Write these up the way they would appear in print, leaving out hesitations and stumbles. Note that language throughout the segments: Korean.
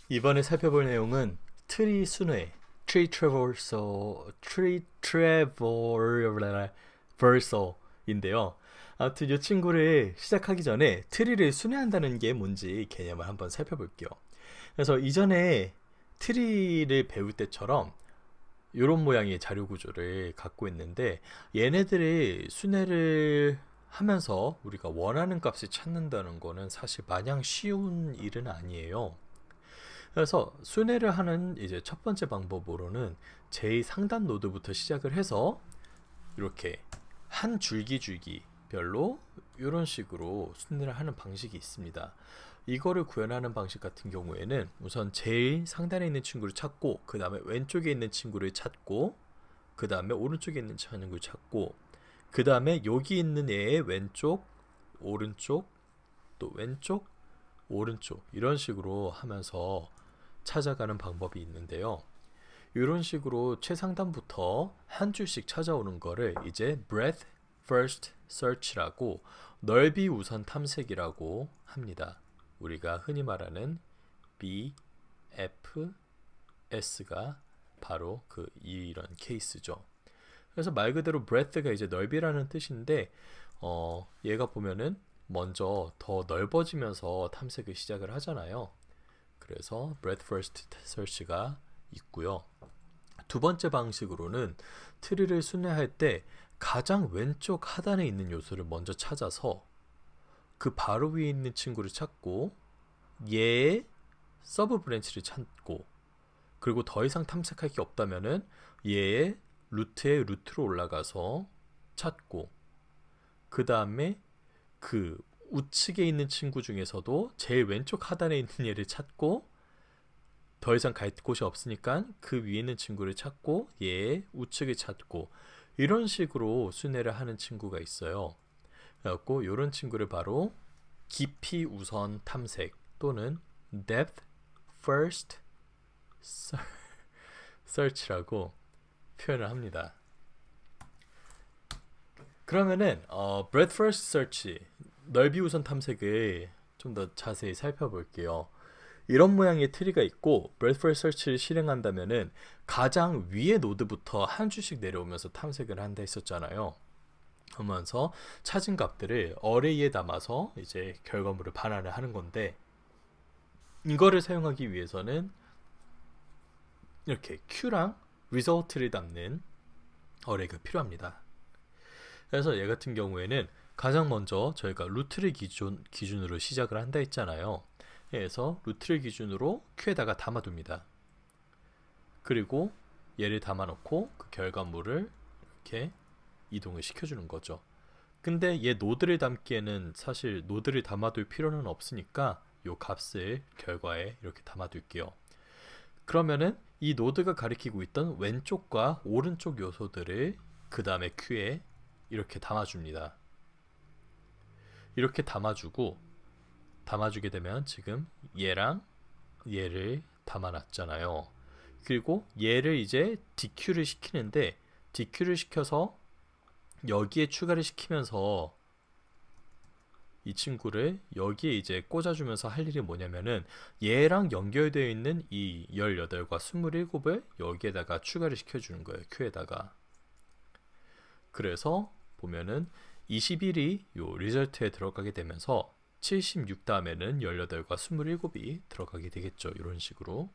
이번에 살펴볼 내용은 트리 순회, 트리 트래버서인데요. 아무튼 이 친구를 시작하기 전에 트리를 순회한다는 게 뭔지 개념을 한번 살펴볼게요. 그래서 이전에 트리를 배울 때처럼 이런 모양의 자료 구조를 갖고 있는데, 얘네들의 순회를 하면서 우리가 원하는 값을 찾는다는 거는 사실 마냥 쉬운 일은 아니에요. 그래서 순회를 하는 이제 첫 번째 방법으로는 제 상단 노드부터 시작을 해서 이렇게 한 줄기 줄기별로 이런 식으로 순회를 하는 방식이 있습니다. 이거를 구현하는 방식 같은 경우에는 우선 제일 상단에 있는 친구를 찾고, 그 다음에 왼쪽에 있는 친구를 찾고, 그 다음에 오른쪽에 있는 친구를 찾고, 그 다음에 여기 있는 애의 왼쪽, 오른쪽, 또 왼쪽, 오른쪽, 이런 식으로 하면서 찾아가는 방법이 있는데요. 이런 식으로 최상단부터 한 줄씩 찾아오는 거를 이제 breadth first search라고, 넓이 우선 탐색이라고 합니다. 우리가 흔히 말하는 BFS가 바로 이런 케이스죠. 그래서 말 그대로 breadth가 이제 넓이라는 뜻인데, 얘가 보면은 먼저 더 넓어지면서 탐색을 시작을 하잖아요. 그래서 breadth first search가 있고요. 두 번째 방식으로는 트리를 순회할 때 가장 왼쪽 하단에 있는 요소를 먼저 찾아서 그 바로 위에 있는 친구를 찾고, 얘의 서브 브랜치를 찾고, 그리고 더 이상 탐색할 게 없다면은 얘의 루트의 루트로 올라가서 찾고, 그 다음에 그 우측에 있는 친구 중에서도 제일 왼쪽 하단에 있는 얘를 찾고, 더 이상 갈 곳이 없으니까 그 위에 있는 친구를 찾고 얘의 우측을 찾고, 이런 식으로 순회를 하는 친구가 있어요. 그래갖고 이런 친구를 바로 깊이 우선 탐색 또는 depth first search라고 표현을 합니다. 그러면은 breadth first search, 넓이 우선 탐색을 좀 더 자세히 살펴볼게요. 이런 모양의 트리가 있고 breadth first search를 실행한다면은 가장 위의 노드부터 한 줄씩 내려오면서 탐색을 한다 했었잖아요. 하면서 찾은 값들을 어레이에 담아서 이제 결과물을 반환을 하는 건데, 이거를 사용하기 위해서는 이렇게 Q랑 result를 담는 어레이가 필요합니다. 그래서 얘 같은 경우에는 가장 먼저 저희가 루트를 기준으로 시작을 한다 했잖아요. 그래서 루트를 기준으로 Q에다가 담아둡니다. 그리고 얘를 담아놓고 그 결과물을 이렇게 이동을 시켜주는 거죠. 근데 얘 노드를 담기에는 사실 노드를 담아둘 필요는 없으니까 이 값을 결과에 이렇게 담아둘게요. 그러면은 이 노드가 가리키고 있던 왼쪽과 오른쪽 요소들을 그 다음에 Q에 이렇게 담아줍니다. 이렇게 담아주게 되면 지금 얘랑 얘를 담아놨잖아요. 그리고 얘를 이제 DQ를 시키는데, DQ를 시켜서 여기에 추가를 시키면서 이 친구를 여기에 이제 꽂아주면서 할 일이 뭐냐면은 얘랑 연결되어 있는 이 18과 27을 여기에다가 추가를 시켜주는 거예요. Q에다가. 그래서 보면은 21이 요 리절트에 들어가게 되면서 76 다음에는 18과 27이 들어가게 되겠죠. 이런 식으로.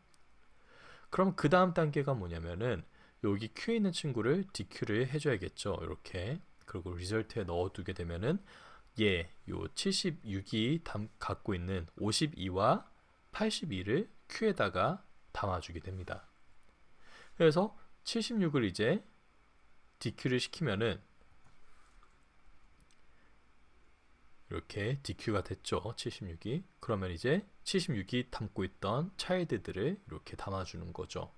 그럼 그 다음 단계가 뭐냐면은 여기 Q에 있는 친구를 DQ를 해줘야겠죠. 이렇게. 그리고 리절트에 넣어두게 되면은 요 76이 갖고 있는 52와 82를 Q에다가 담아주게 됩니다. 그래서 76을 이제 DQ를 시키면은 이렇게 DQ가 됐죠. 76이. 그러면 이제 76이 담고 있던 차일드들을 이렇게 담아주는 거죠.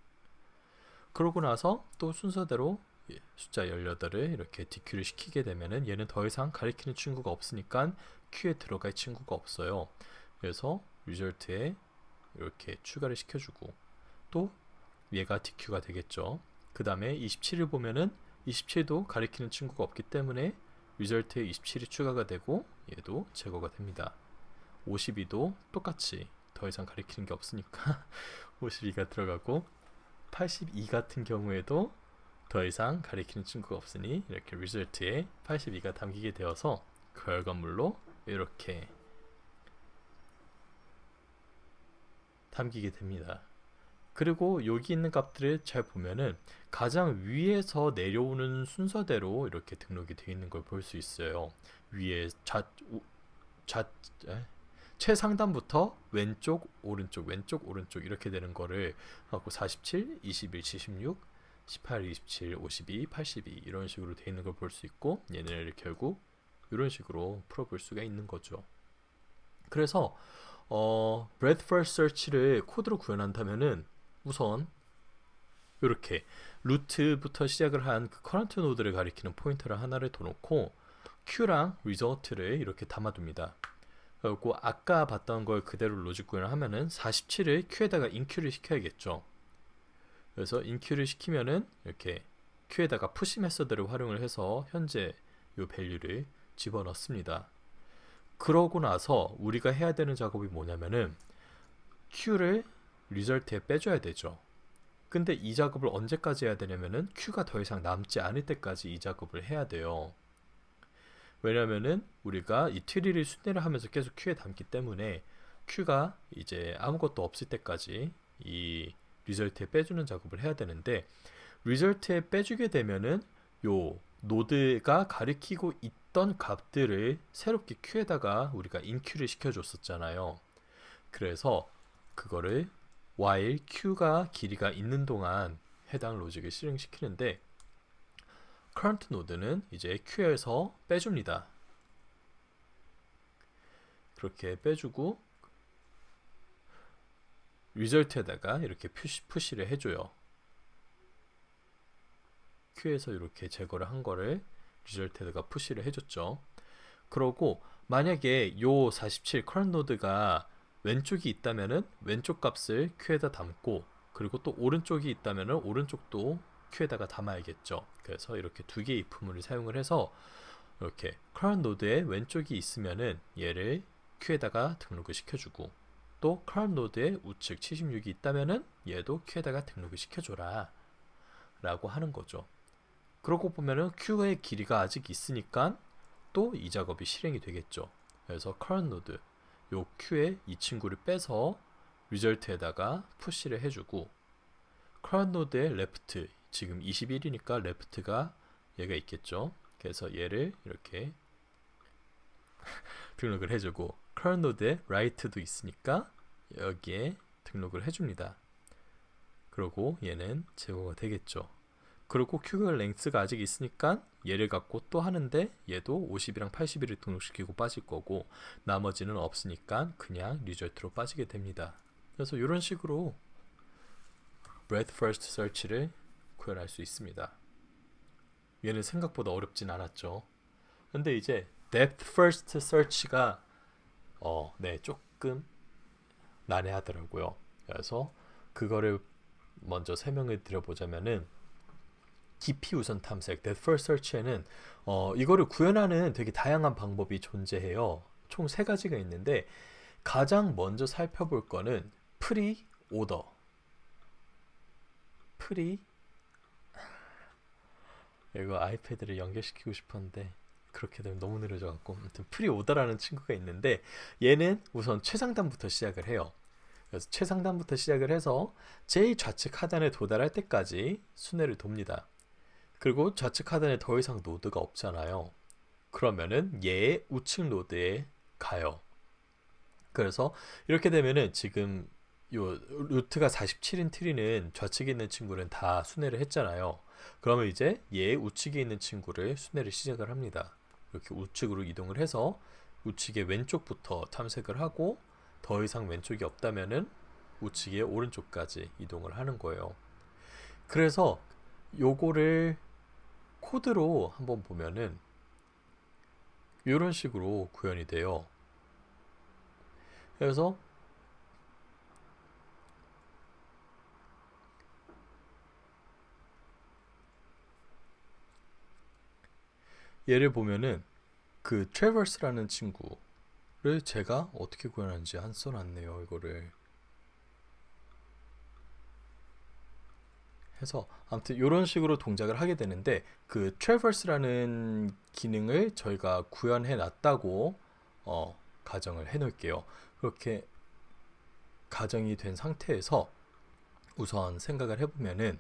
그러고 나서 또 순서대로 숫자 18을 이렇게 DQ를 시키게 되면은 얘는 더 이상 가리키는 친구가 없으니까 Q에 들어갈 친구가 없어요. 그래서 리절트에 이렇게 추가를 시켜주고, 또 얘가 DQ가 되겠죠. 그 다음에 27을 보면은 27도 가리키는 친구가 없기 때문에 리절트에 27이 추가가 되고 얘도 제거가 됩니다. 52도 똑같이 더 이상 가리키는 게 없으니까 52가 들어가고 82 같은 경우에도 더 이상 가리키는 친구가 없으니 이렇게 result에 82가 담기게 되어서 결과물로 이렇게 담기게 됩니다. 그리고 여기 있는 값들을 잘 보면은 가장 위에서 내려오는 순서대로 이렇게 등록이 되어 있는 걸 볼 수 있어요. 위에 좌 최상단부터 왼쪽 오른쪽 왼쪽 오른쪽 이렇게 되는 거를 하고 47, 21, 76, 18, 27, 52, 82 이런 식으로 되어 있는 걸 볼 수 있고 얘네를 결국 이런 식으로 풀어볼 수가 있는 거죠. 그래서 breadth first search를 코드로 구현한다면은 우선 이렇게 루트부터 시작을 한 그 커런트 노드를 가리키는 포인터를 하나를 더 놓고 Q랑 result를 이렇게 담아둡니다. 그리고 아까 봤던 걸 그대로 로직 구현을 하면은 47을 Q에다가 인큐를 시켜야겠죠. 그래서 인큐를 시키면은 이렇게 Q에다가 푸시 메서드를 활용을 해서 현재 이 밸류를 집어넣습니다. 그러고 나서 우리가 해야 되는 작업이 뭐냐면은 Q를 리절트에 빼줘야 되죠. 근데 이 작업을 언제까지 해야 되냐면은 Q가 더 이상 남지 않을 때까지 이 작업을 해야 돼요. 왜냐면은 우리가 이 트리를 순회를 하면서 계속 Q에 담기 때문에 Q가 이제 아무것도 없을 때까지 이 리절트에 빼주는 작업을 해야 되는데 리절트에 빼주게 되면은 요 노드가 가리키고 있던 값들을 새롭게 Q에다가 우리가 인큐를 시켜줬었잖아요. 그래서 그거를 while Q가 길이가 있는 동안 해당 로직을 실행시키는데 current 노드는 이제 Q에서 빼줍니다. 그렇게 빼주고 result에다가 이렇게 푸시를 해줘요. Q에서 이렇게 제거를 한 거를 result에다가 푸시를 해줬죠. 그러고 만약에 요 47 current 노드가 왼쪽이 있다면은 왼쪽 값을 Q에다 담고 그리고 또 오른쪽이 있다면은 오른쪽도 Q에다가 담아야겠죠. 그래서 이렇게 두 개의 if문을 사용을 해서 이렇게 current 노드에 왼쪽이 있으면은 얘를 Q에다가 등록을 시켜주고 또 current 노드에 우측 76이 있다면은 얘도 Q에다가 등록을 시켜줘라 라고 하는 거죠. 그러고 보면은 Q의 길이가 아직 있으니까 또 이 작업이 실행이 되겠죠. 그래서 current 노드 요 Q에 이 친구를 빼서 result에다가 푸시를 해주고 current 노드의 left 지금 21이니까 left가 얘가 있겠죠. 그래서 얘를 이렇게 등록을 해주고 current 노드에 right도 있으니까 여기에 등록을 해줍니다. 그리고 얘는 제거가 되겠죠. 그리고 Q의 랭스가 아직 있으니까 얘를 갖고 또 하는데 얘도 50이랑 81을 등록시키고 빠질 거고 나머지는 없으니까 그냥 리절트로 빠지게 됩니다. 그래서 이런 식으로 breadth first search를 구현할 수 있습니다. 얘는 생각보다 어렵진 않았죠. 근데 이제 depth first search가 네, 조금 난해하더라고요. 그래서 그거를 먼저 설명을 드려보자면은 깊이 우선 탐색, depth first search에는 이거를 구현하는 되게 다양한 방법이 존재해요. 총 세 가지가 있는데 가장 먼저 살펴볼 거는 pre-order. 이거 아이패드를 연결시키고 싶었는데 그렇게 되면 너무 느려져갖고 아무튼 pre-order라는 친구가 있는데 얘는 우선 최상단부터 시작을 해요. 그래서 최상단부터 시작을 해서 제일 좌측 하단에 도달할 때까지 순회를 돕니다. 그리고 좌측 하단에 더 이상 노드가 없잖아요. 그러면은 얘의 우측 노드에 가요. 그래서 이렇게 되면은 지금 요 루트가 47인 트리는 좌측에 있는 친구는 다 순회를 했잖아요. 그러면 이제 얘의 우측에 있는 친구를 순회를 시작을 합니다. 이렇게 우측으로 이동을 해서 우측의 왼쪽부터 탐색을 하고 더 이상 왼쪽이 없다면은 우측의 오른쪽까지 이동을 하는 거예요. 그래서 요거를 코드로 한번 보면은 이런 식으로 구현이 돼요. 그래서 얘를 보면은 그 traverse라는 친구 제가 어떻게 구현하는지 안 써놨네요. 이거를 해서 아무튼 이런 식으로 동작을 하게 되는데, 그 traverse라는 기능을 저희가 구현해 놨다고 가정을 해 놓을게요. 그렇게 가정이 된 상태에서 우선 생각을 해보면은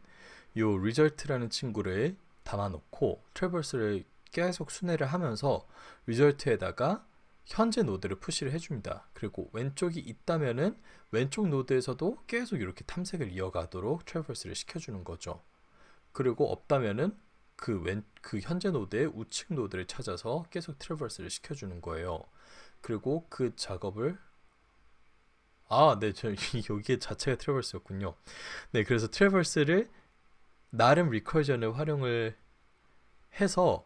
요 result라는 친구를 담아놓고 traverse를 계속 순회를 하면서 result에다가 현재 노드를 푸시를 해줍니다. 그리고 왼쪽이 있다면은 왼쪽 노드에서도 계속 이렇게 탐색을 이어가도록 traverse를 시켜주는 거죠. 그리고 없다면은 그 현재 노드의 우측 노드를 찾아서 계속 traverse를 시켜주는 거예요. 그리고 그 작업을 네, 여기에 자체가 트래버스였군요. 네, 그래서 트래버스를 나름 리커전을 활용을 해서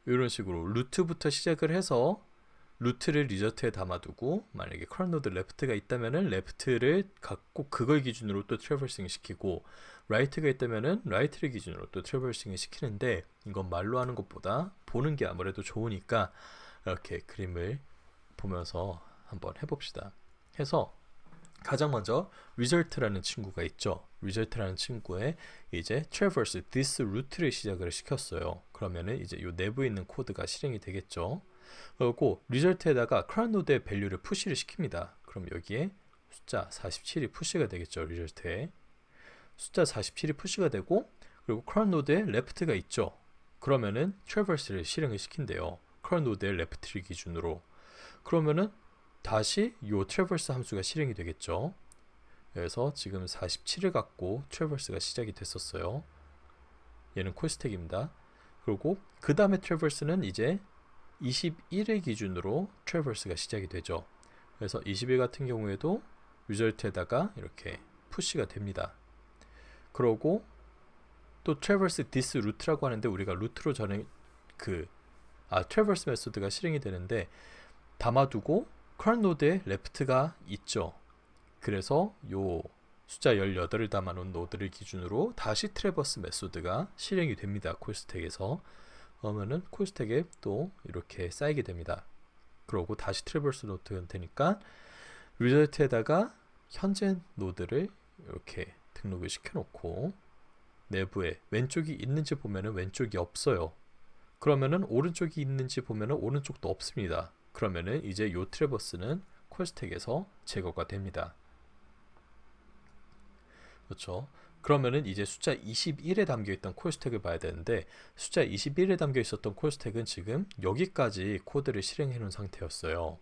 이런 식으로 루트부터 시작을 해서 루트를 리저트에 담아두고, 만약에 커런 노드 레프트가 있다면은 레프트를 갖고 그걸 기준으로 또 트래버싱을 시키고, 라이트가 있다면은 라이트를 기준으로 또 트래버싱을 시키는데, 이건 말로 하는 것보다 보는 게 아무래도 좋으니까 이렇게 그림을 보면서 한번 해봅시다. 해서 가장 먼저 result라는 친구가 있죠. result라는 친구에 이제 traverse this route를 시작을 시켰어요. 그러면은 이제 이 내부에 있는 코드가 실행이 되겠죠. 그리고 result에다가 current node의 value를 푸시를 시킵니다. 그럼 여기에 숫자 47이 푸시가 되겠죠. result에 숫자 47이 푸시가 되고, 그리고 current node에 left가 있죠. 그러면은 traverse를 실행을 시킨대요. current node의 left를 기준으로. 그러면은 다시 요 traverse 함수가 실행이 되겠죠. 그래서 지금 47을 갖고 traverse가 시작이 됐었어요. 얘는 콜스택입니다. 그리고 그 다음에 traverse는 이제 21을 기준으로 traverse가 시작이 되죠. 그래서 21 같은 경우에도 result에다가 이렇게 푸시가 됩니다. 그러고 또 traverse this route라고 하는데, 우리가 루트로 전에 traverse 메소드가 실행이 되는데 담아두고 current 노드에 left가 있죠. 그래서 요 숫자 18을 담아놓은 노드를 기준으로 다시 트래버스 메소드가 실행이 됩니다. 콜스택에서. 그러면은 콜스택에 또 이렇게 쌓이게 됩니다. 그러고 다시 트래버스 노드가 되니까 리저트에다가 현재 노드를 이렇게 등록을 시켜놓고, 내부에 왼쪽이 있는지 보면은 왼쪽이 없어요. 그러면은 오른쪽이 있는지 보면은 오른쪽도 없습니다. 그러면은 이제 요 트래버스는 콜스택에서 제거가 됩니다. 그렇죠. 그러면은 이제 숫자 21에 담겨있던 콜스택을 봐야 되는데, 숫자 21에 담겨있었던 콜스택은 지금 여기까지 코드를 실행해 놓은 상태였어요.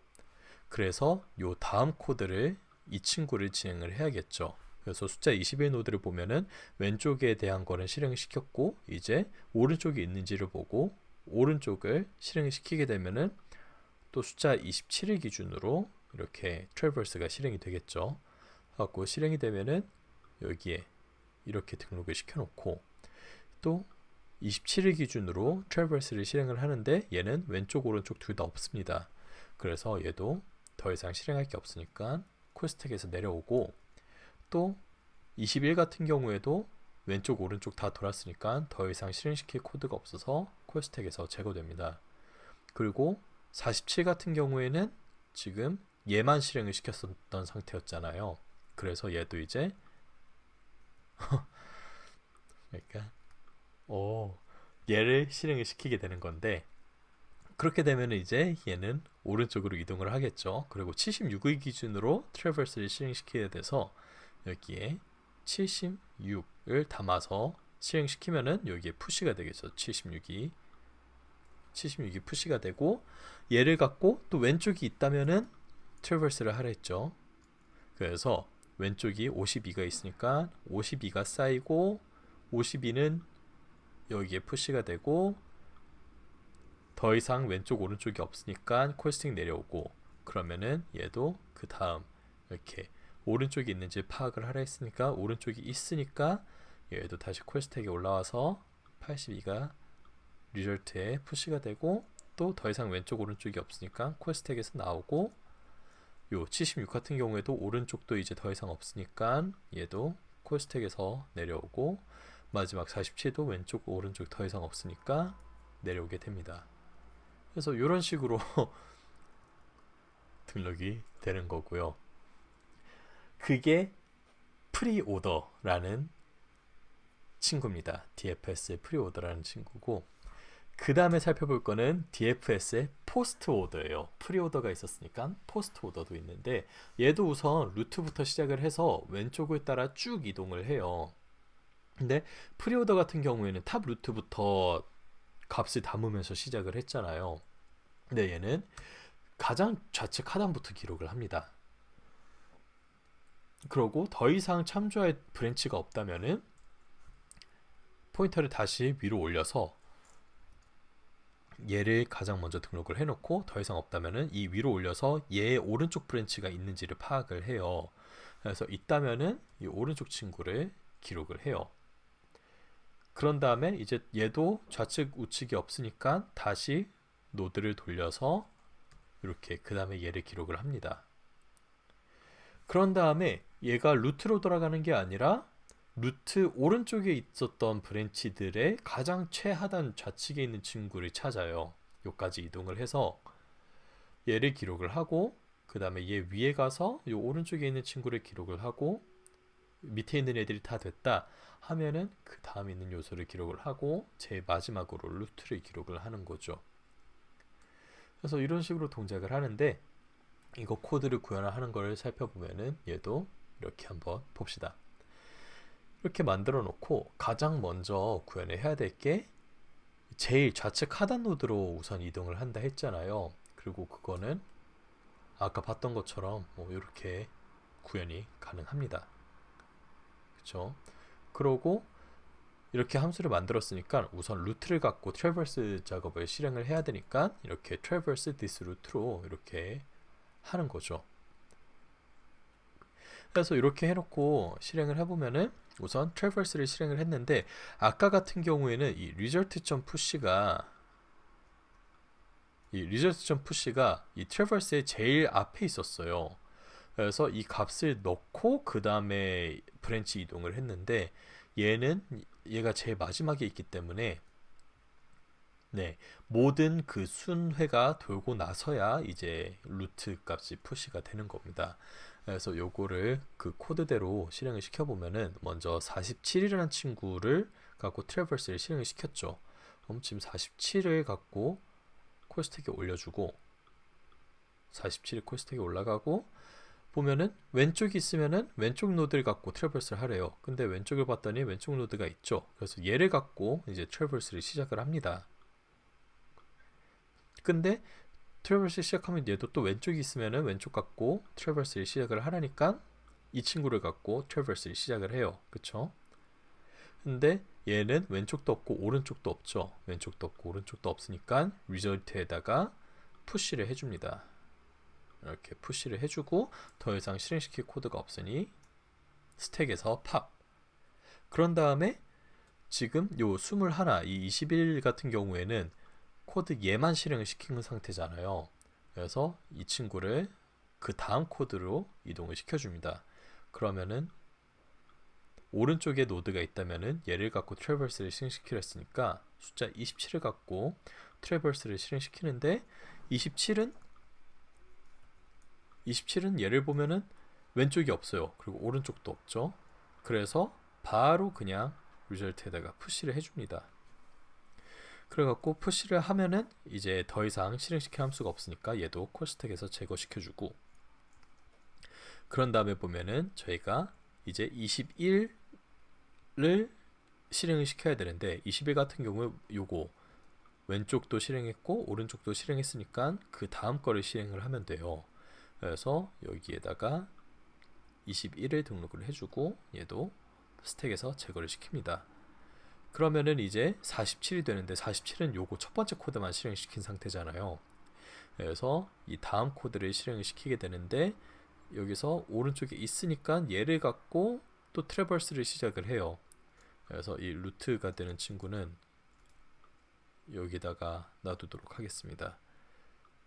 그래서 요 다음 코드를 이 친구를 진행을 해야겠죠. 그래서 숫자 21 노드를 보면은 왼쪽에 대한 거는 실행시켰고, 이제 오른쪽에 있는지를 보고 오른쪽을 실행시키게 되면은 또 숫자 27을 기준으로 이렇게 트래버스가 실행이 되겠죠. 갖고 실행이 되면은 여기에 이렇게 등록을 시켜놓고, 또 27을 기준으로 트래버스를 실행을 하는데 얘는 왼쪽 오른쪽 둘 다 없습니다. 그래서 얘도 더 이상 실행할 게 없으니까 콜스택에서 내려오고, 또 21 같은 경우에도 왼쪽 오른쪽 다 돌았으니까 더 이상 실행시킬 코드가 없어서 콜스택에서 제거됩니다. 그리고 47 같은 경우에는 지금 얘만 실행을 시켰었던 상태였잖아요. 그래서 얘도 이제 그러니까 얘를 실행을 시키게 되는 건데, 그렇게 되면 이제 얘는 오른쪽으로 이동을 하겠죠. 그리고 76의 기준으로 트래버스를 실행시키게 돼서 여기에 76을 담아서 실행시키면은 여기에 푸시가 되겠죠. 76이 푸시가 되고, 얘를 갖고 또 왼쪽이 있다면은 트래버스를 하라 했죠. 그래서 왼쪽이 52가 있으니까 52가 쌓이고, 52는 여기에 푸시가 되고, 더 이상 왼쪽 오른쪽이 없으니까 콜스택 내려오고, 그러면은 얘도 그 다음 이렇게 오른쪽이 있는지 파악을 하라 했으니까 오른쪽이 있으니까 얘도 다시 콜스택에 올라와서 82가 리절트에 푸시가 되고, 또 더 이상 왼쪽 오른쪽이 없으니까 콜스택에서 나오고, 요 76 같은 경우에도 오른쪽도 이제 더 이상 없으니까 얘도 콜스택에서 내려오고, 마지막 47도 왼쪽 오른쪽 더 이상 없으니까 내려오게 됩니다. 그래서 이런 식으로 등록이 되는 거고요. 그게 프리오더라는 친구입니다. DFS의 프리오더라는 친구고, 그 다음에 살펴볼 거는 DFS의 포스트 오더예요. 프리오더가 있었으니까 포스트 오더도 있는데, 얘도 우선 루트부터 시작을 해서 왼쪽을 따라 쭉 이동을 해요. 근데 프리오더 같은 경우에는 탑 루트부터 값을 담으면서 시작을 했잖아요. 근데 얘는 가장 좌측 하단부터 기록을 합니다. 그러고 더 이상 참조할 브랜치가 없다면은 포인터를 다시 위로 올려서 얘를 가장 먼저 등록을 해놓고, 더 이상 없다면은 이 위로 올려서 얘의 오른쪽 브랜치가 있는지를 파악을 해요. 그래서 있다면은 이 오른쪽 친구를 기록을 해요. 그런 다음에 이제 얘도 좌측 우측이 없으니까 다시 노드를 돌려서 이렇게 그 다음에 얘를 기록을 합니다. 그런 다음에 얘가 루트로 돌아가는 게 아니라 루트 오른쪽에 있었던 브랜치들의 가장 최하단 좌측에 있는 친구를 찾아요. 여기까지 이동을 해서 얘를 기록을 하고, 그 다음에 얘 위에 가서 이 오른쪽에 있는 친구를 기록을 하고, 밑에 있는 애들이 다 됐다 하면은 그 다음에 있는 요소를 기록을 하고 제일 마지막으로 루트를 기록을 하는 거죠. 그래서 이런 식으로 동작을 하는데, 이거 코드를 구현하는 걸 살펴보면은 얘도 이렇게 한번 봅시다. 이렇게 만들어 놓고 가장 먼저 구현을 해야 될 게 제일 좌측 하단 노드로 우선 이동을 한다 했잖아요. 그리고 그거는 아까 봤던 것처럼 뭐 이렇게 구현이 가능합니다. 그쵸? 그러고 이렇게 함수를 만들었으니까 우선 루트를 갖고 트래버스 작업을 실행을 해야 되니까 이렇게 traverse this route로 이렇게 하는 거죠. 그래서 이렇게 해놓고 실행을 해보면은 우선 traverse를 실행을 했는데, 아까 같은 경우에는 이 result.push가 이 traverse의 제일 앞에 있었어요. 그래서 이 값을 넣고 그 다음에 브랜치 이동을 했는데, 얘가 제일 마지막에 있기 때문에 네, 모든 그 순회가 돌고 나서야 이제 루트 값이 푸시가 되는 겁니다. 그래서 요거를 그 코드대로 실행을 시켜보면은 먼저 47이라는 친구를 갖고 트래버스를 실행을 시켰죠. 그럼 지금 47을 갖고 콜스택에 올려주고, 47이 콜스택에 올라가고, 보면은 왼쪽이 있으면은 왼쪽 노드를 갖고 트래버스를 하래요. 근데 왼쪽을 봤더니 왼쪽 노드가 있죠. 그래서 얘를 갖고 이제 트래버스를 시작을 합니다. 근데 트래버스 시작하면 얘도 또 왼쪽이 있으면은 왼쪽 갖고 트래버스를 시작을 하라니까 이 친구를 갖고 트래버스를 시작을 해요. 그쵸? 근데 얘는 왼쪽도 없고 오른쪽도 없죠. 왼쪽도 없고 오른쪽도 없으니까 리절트에다가 푸시를 해줍니다. 이렇게 푸시를 해주고 더 이상 실행시킬 코드가 없으니 스택에서 팝. 그런 다음에 지금 요 21, 이 21 같은 경우에는 코드 얘만 실행을 시키는 상태잖아요. 그래서 이 친구를 그 다음 코드로 이동을 시켜줍니다. 그러면은 오른쪽에 노드가 있다면은 얘를 갖고 트래버스를 실행시키려 했으니까 숫자 27을 갖고 트래버스를 실행시키는데, 27은 얘를 보면은 왼쪽이 없어요. 그리고 오른쪽도 없죠. 그래서 바로 그냥 리절트에다가 푸시를 해줍니다. 그래갖고 푸시를 하면은 이제 더 이상 실행시킬 함수가 없으니까 얘도 콜스택에서 제거시켜주고, 그런 다음에 보면은 저희가 이제 21을 실행을 시켜야 되는데, 21 같은 경우에 요거 왼쪽도 실행했고 오른쪽도 실행했으니까 그 다음 거를 실행을 하면 돼요. 그래서 여기에다가 21을 등록을 해주고 얘도 스택에서 제거를 시킵니다. 그러면은 이제 47이 되는데, 47은 요거 첫 번째 코드만 실행시킨 상태잖아요. 그래서 이 다음 코드를 실행을 시키게 되는데, 여기서 오른쪽에 있으니까 얘를 갖고 또 트래버스를 시작을 해요. 그래서 이 루트가 되는 친구는 여기다가 놔두도록 하겠습니다.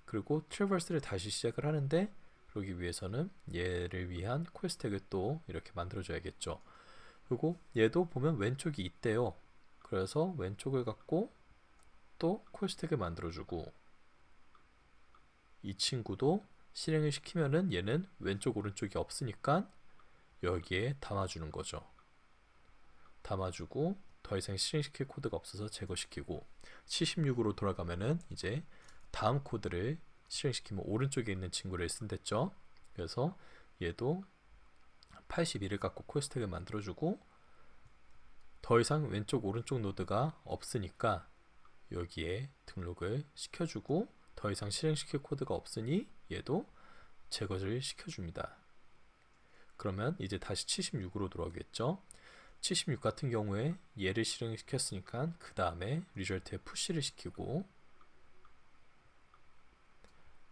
그리고 트래버스를 다시 시작을 하는데, 그러기 위해서는 얘를 위한 콜스택을 또 이렇게 만들어줘야겠죠. 그리고 얘도 보면 왼쪽이 있대요. 그래서 왼쪽을 갖고 또 콜스택을 만들어주고, 이 친구도 실행을 시키면은 얘는 왼쪽 오른쪽이 없으니까 여기에 담아주는 거죠. 담아주고 더 이상 실행시킬 코드가 없어서 제거시키고 76으로 돌아가면은 이제 다음 코드를 실행시키면 오른쪽에 있는 친구를 쓴댔죠. 그래서 얘도 81을 갖고 콜스택을 만들어주고 더 이상 왼쪽 오른쪽 노드가 없으니까 여기에 등록을 시켜주고 더 이상 실행시킬 코드가 없으니 얘도 제거를 시켜줍니다. 그러면 이제 다시 76으로 돌아오겠죠. 76 같은 경우에 얘를 실행시켰으니까 그 다음에 리절트에 푸시를 시키고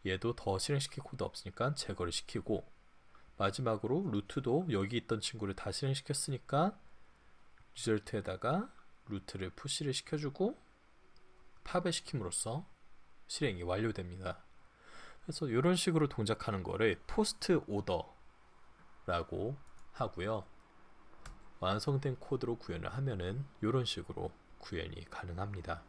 얘도 더 실행시킬 코드 없으니까 제거를 시키고 마지막으로 루트도 여기 있던 친구를 다 실행시켰으니까 리절트에다가 루트를 푸시를 시켜주고 팝을 시킴으로써 실행이 완료됩니다. 그래서 이런 식으로 동작하는 거를 포스트 오더라고 하고요. 완성된 코드로 구현을 하면은 이런 식으로 구현이 가능합니다.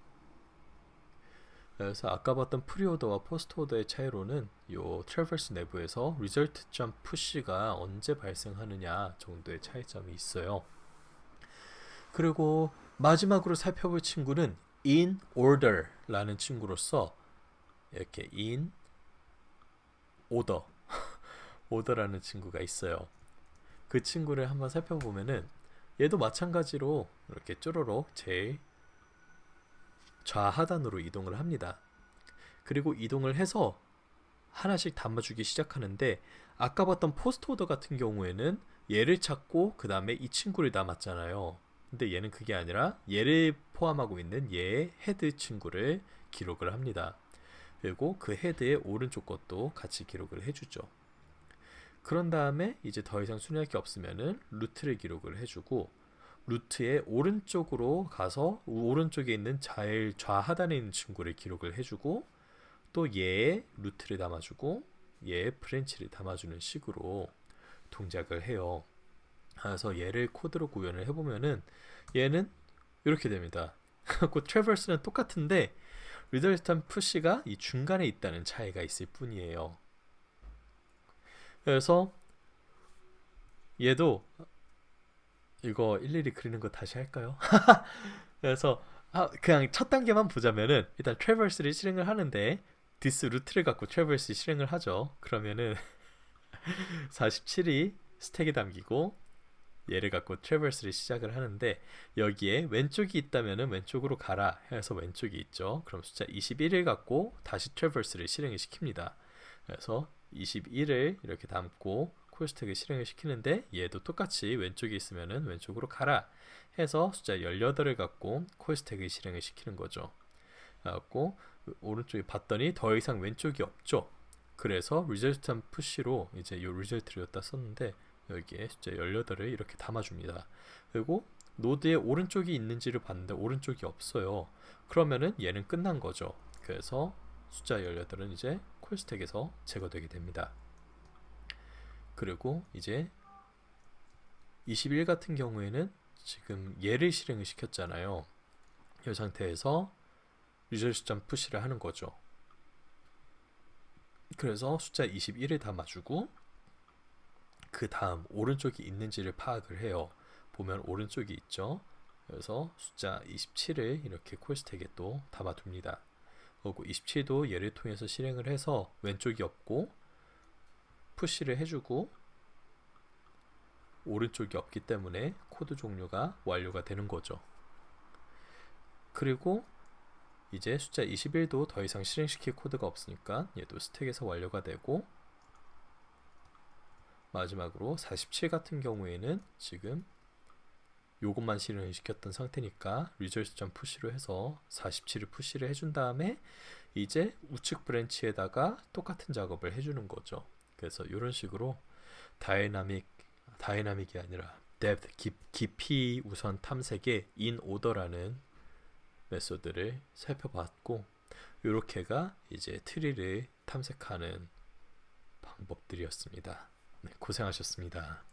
그래서 아까 봤던 프리오더와 포스트오더의 차이로는 이 트래버스 내부에서 result.push가 언제 발생하느냐 정도의 차이점이 있어요. 그리고 마지막으로 살펴볼 친구는 in order 라는 친구로서 이렇게 in order order라는 친구가 있어요. 그 친구를 한번 살펴보면은 얘도 마찬가지로 이렇게 쪼로록 제일 좌하단으로 이동을 합니다. 그리고 이동을 해서 하나씩 담아주기 시작하는데 아까 봤던 포스트 오더 같은 경우에는 얘를 찾고 그 다음에 이 친구를 담았잖아요. 근데 얘는 그게 아니라 얘를 포함하고 있는 얘의 헤드 친구를 기록을 합니다. 그리고 그 헤드의 오른쪽 것도 같이 기록을 해주죠. 그런 다음에 이제 더 이상 순위할 게 없으면은 루트를 기록을 해주고 루트의 오른쪽으로 가서 오른쪽에 있는 제일 좌하단에 있는 친구를 기록을 해주고 또 얘의 루트를 담아주고 얘의 브랜치를 담아주는 식으로 동작을 해요. 그래서 얘를 코드로 구현을 해보면은 얘는 이렇게 됩니다. 그 트래버스는 똑같은데 리더스턴 푸시가 이 중간에 있다는 차이가 있을 뿐이에요. 그래서 얘도 이거 일일이 그리는 거 다시 할까요? 그래서 그냥 첫 단계만 보자면은 일단 트래버스를 실행을 하는데 디스 루트를 갖고 트래버스 실행을 하죠. 그러면은 47이 스택에 담기고 얘를 갖고 트래버스를 시작을 하는데 여기에 왼쪽이 있다면은 왼쪽으로 가라 해서 왼쪽이 있죠. 그럼 숫자 21을 갖고 다시 트래버스를 실행을 시킵니다. 그래서 21을 이렇게 담고 콜스택을 실행을 시키는데 얘도 똑같이 왼쪽에 있으면은 왼쪽으로 가라 해서 숫자 18을 갖고 콜스택을 실행을 시키는 거죠. 그래갖고 오른쪽에 봤더니 더 이상 왼쪽이 없죠. 그래서 resultant push로 이제 이 result를 여기다 썼는데 여기에 숫자 18을 이렇게 담아줍니다. 그리고 노드에 오른쪽이 있는지를 봤는데 오른쪽이 없어요. 그러면은 얘는 끝난 거죠. 그래서 숫자 18은 이제 콜스택에서 제거되게 됩니다. 그리고 이제 21 같은 경우에는 지금 얘를 실행을 시켰잖아요. 이 상태에서 resultant.push를 하는 거죠. 그래서 숫자 21을 담아주고 그 다음 오른쪽이 있는지를 파악을 해요. 보면 오른쪽이 있죠. 그래서 숫자 27을 이렇게 콜스택에 또 담아둡니다. 그리고 27도 얘를 통해서 실행을 해서 왼쪽이 없고 푸시를 해주고 오른쪽이 없기 때문에 코드 종료가 완료가 되는 거죠. 그리고 이제 숫자 21도 더 이상 실행시킬 코드가 없으니까 얘도 스택에서 완료가 되고 마지막으로 47 같은 경우에는 지금 요것만 실행을 시켰던 상태니까 results.push로 해서 47을 푸시를 해준 다음에 이제 우측 브랜치에다가 똑같은 작업을 해주는 거죠. 그래서 이런 식으로 다이나믹이 아니라 depth, 깊이 우선 탐색의 in order라는 메소드를 살펴봤고 이렇게가 이제 트리를 탐색하는 방법들이었습니다. 네, 고생하셨습니다.